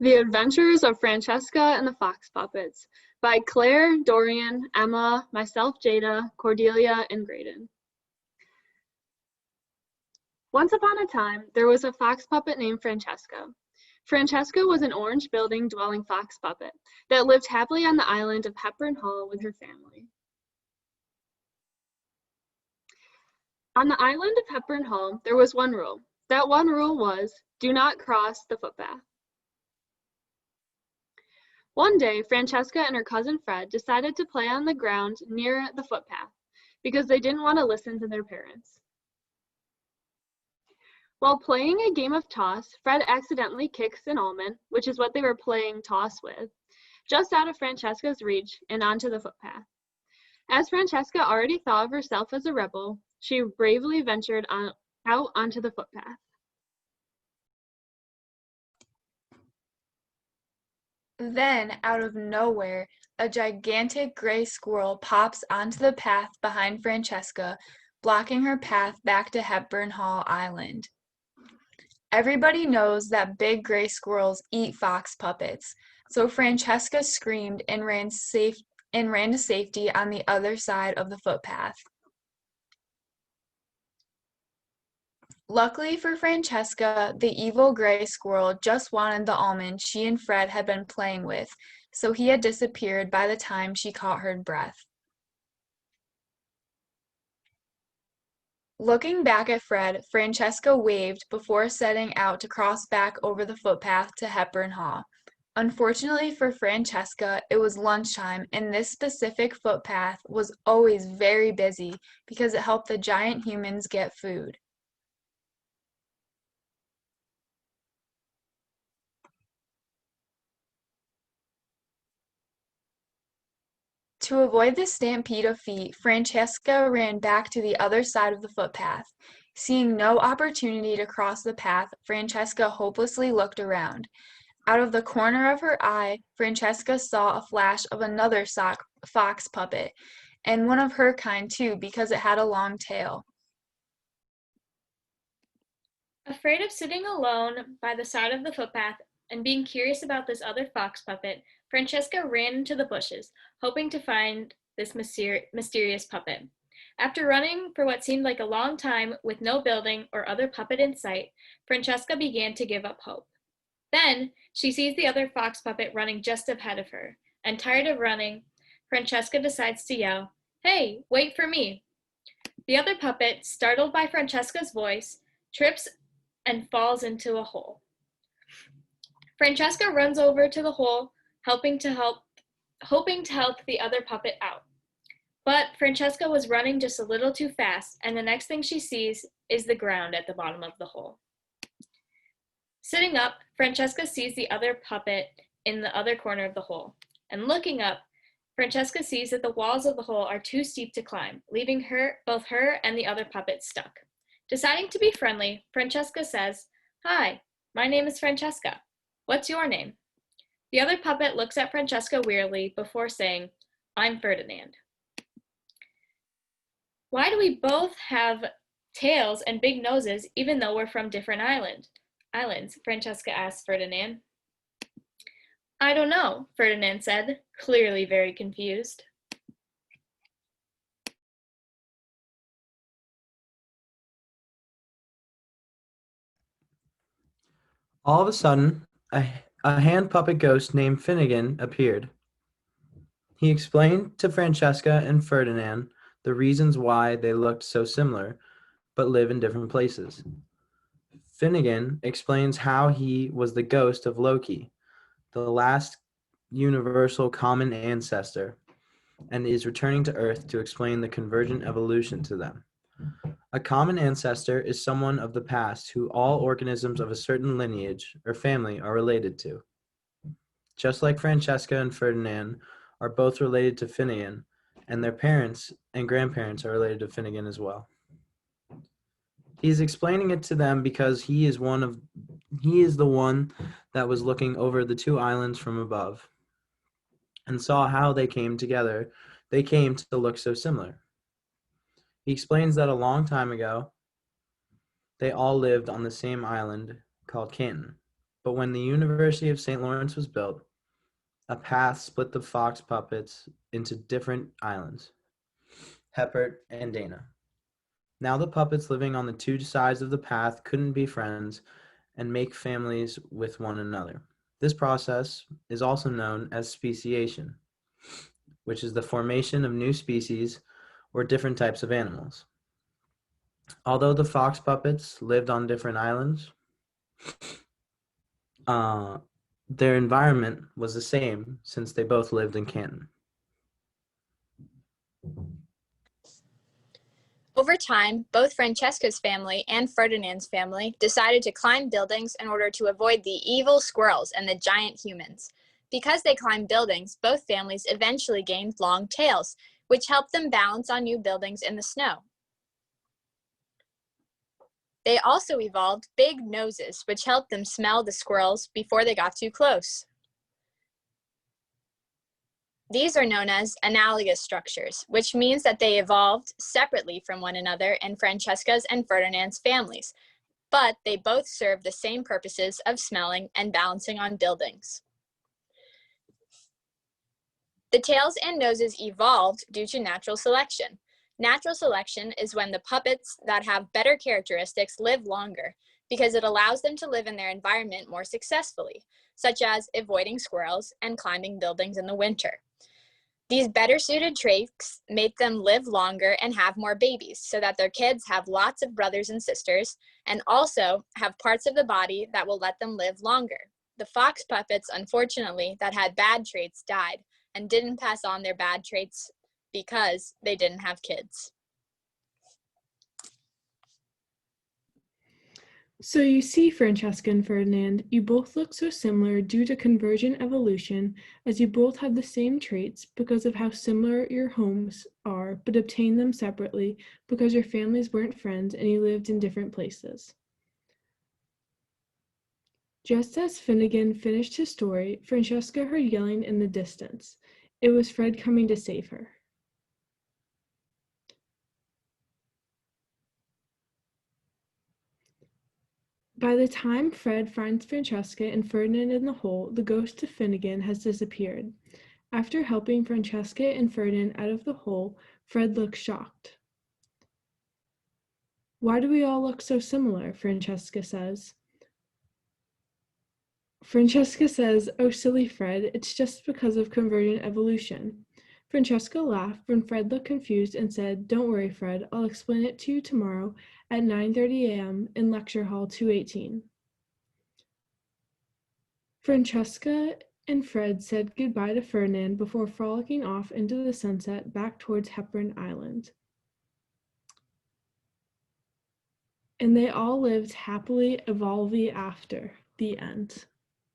The Adventures of Francesca and the Fox Puppets by Claire, Dorian, Emma, myself, Jada, Cordelia, and Graydon. Once upon a time, there was a fox puppet named Francesca. Francesca was an orange building dwelling fox puppet that lived happily on the island of Hepburn Hall with her family. On the island of Hepburn Hall, there was one rule. That one rule was, do not cross the footpath. One day, Francesca and her cousin Fred decided to play on the ground near the footpath because they didn't want to listen to their parents. While playing a game of toss, Fred accidentally kicks an almond, which is what they were playing toss with, just out of Francesca's reach and onto the footpath. As Francesca already thought of herself as a rebel, she bravely ventured out onto the footpath. Then, out of nowhere, a gigantic gray squirrel pops onto the path behind Francesca, blocking her path back to Hepburn Hall Island. Everybody knows that big gray squirrels eat fox puppets, so Francesca screamed and ran to safety on the other side of the footpath. Luckily for Francesca, the evil gray squirrel just wanted the almond she and Fred had been playing with, so he had disappeared by the time she caught her breath. Looking back at Fred, Francesca waved before setting out to cross back over the footpath to Hepburn Hall. Unfortunately for Francesca, it was lunchtime, and this specific footpath was always very busy because it helped the giant humans get food. To avoid the stampede of feet, Francesca ran back to the other side of the footpath. Seeing no opportunity to cross the path, Francesca hopelessly looked around. Out of the corner of her eye, Francesca saw a flash of another fox puppet, and one of her kind too, because it had a long tail. Afraid of sitting alone by the side of the footpath and being curious about this other fox puppet, Francesca ran into the bushes, hoping to find this mysterious puppet. After running for what seemed like a long time with no building or other puppet in sight, Francesca began to give up hope. Then she sees the other fox puppet running just ahead of her, and tired of running, Francesca decides to yell, "Hey, wait for me!" The other puppet, startled by Francesca's voice, trips and falls into a hole. Francesca runs over to the hole, hoping to help the other puppet out. But Francesca was running just a little too fast, and the next thing she sees is the ground at the bottom of the hole. Sitting up, Francesca sees the other puppet in the other corner of the hole, and looking up, Francesca sees that the walls of the hole are too steep to climb, leaving both her and the other puppet stuck. Deciding to be friendly, Francesca says, "Hi, my name is Francesca. What's your name?" The other puppet looks at Francesca weirdly before saying, "I'm Ferdinand." "Why do we both have tails and big noses even though we're from different islands?" Francesca asked Ferdinand. "I don't know," Ferdinand said, clearly very confused. All of a sudden, a hand puppet ghost named Finnegan appeared. He explained to Francesca and Ferdinand the reasons why they looked so similar, but live in different places. Finnegan explains how he was the ghost of Loki, the last universal common ancestor, and is returning to Earth to explain the convergent evolution to them. A common ancestor is someone of the past who all organisms of a certain lineage or family are related to. Just like Francesca and Ferdinand are both related to Finnegan, and their parents and grandparents are related to Finnegan as well. He's explaining it to them because he is the one that was looking over the two islands from above and saw how they came together. They came to look so similar. He explains that a long time ago, they all lived on the same island called Canton. But when the University of St. Lawrence was built, a path split the fox puppets into different islands, Hepburn and Dana. Now the puppets living on the two sides of the path couldn't be friends and make families with one another. This process is also known as speciation, which is the formation of new species or different types of animals. Although the fox puppets lived on different islands, their environment was the same since they both lived in Canton. Over time, both Francesca's family and Ferdinand's family decided to climb buildings in order to avoid the evil squirrels and the giant humans. Because they climbed buildings, both families eventually gained long tails, which helped them balance on new buildings in the snow. They also evolved big noses, which helped them smell the squirrels before they got too close. These are known as analogous structures, which means that they evolved separately from one another in Francesca's and Ferdinand's families, but they both serve the same purposes of smelling and balancing on buildings. The tails and noses evolved due to natural selection. Natural selection is when the puppets that have better characteristics live longer because it allows them to live in their environment more successfully, such as avoiding squirrels and climbing buildings in the winter. These better suited traits make them live longer and have more babies so that their kids have lots of brothers and sisters and also have parts of the body that will let them live longer. The fox puppets, unfortunately, that had bad traits died and didn't pass on their bad traits because they didn't have kids. So you see, Francesca and Ferdinand, you both look so similar due to convergent evolution, as you both have the same traits because of how similar your homes are, but obtained them separately because your families weren't friends and you lived in different places. Just as Finnegan finished his story, Francesca heard yelling in the distance. It was Fred coming to save her. By the time Fred finds Francesca and Ferdinand in the hole, the ghost of Finnegan has disappeared. After helping Francesca and Ferdinand out of the hole, Fred looks shocked. "Why do we all look so similar?" Francesca says. "Oh, silly Fred, it's just because of convergent evolution." Francesca laughed when Fred looked confused and said, "Don't worry, Fred, I'll explain it to you tomorrow at 9:30 a.m. in Lecture Hall 218. Francesca and Fred said goodbye to Ferdinand before frolicking off into the sunset back towards Hepburn Island. And they all lived happily evolving after. The end.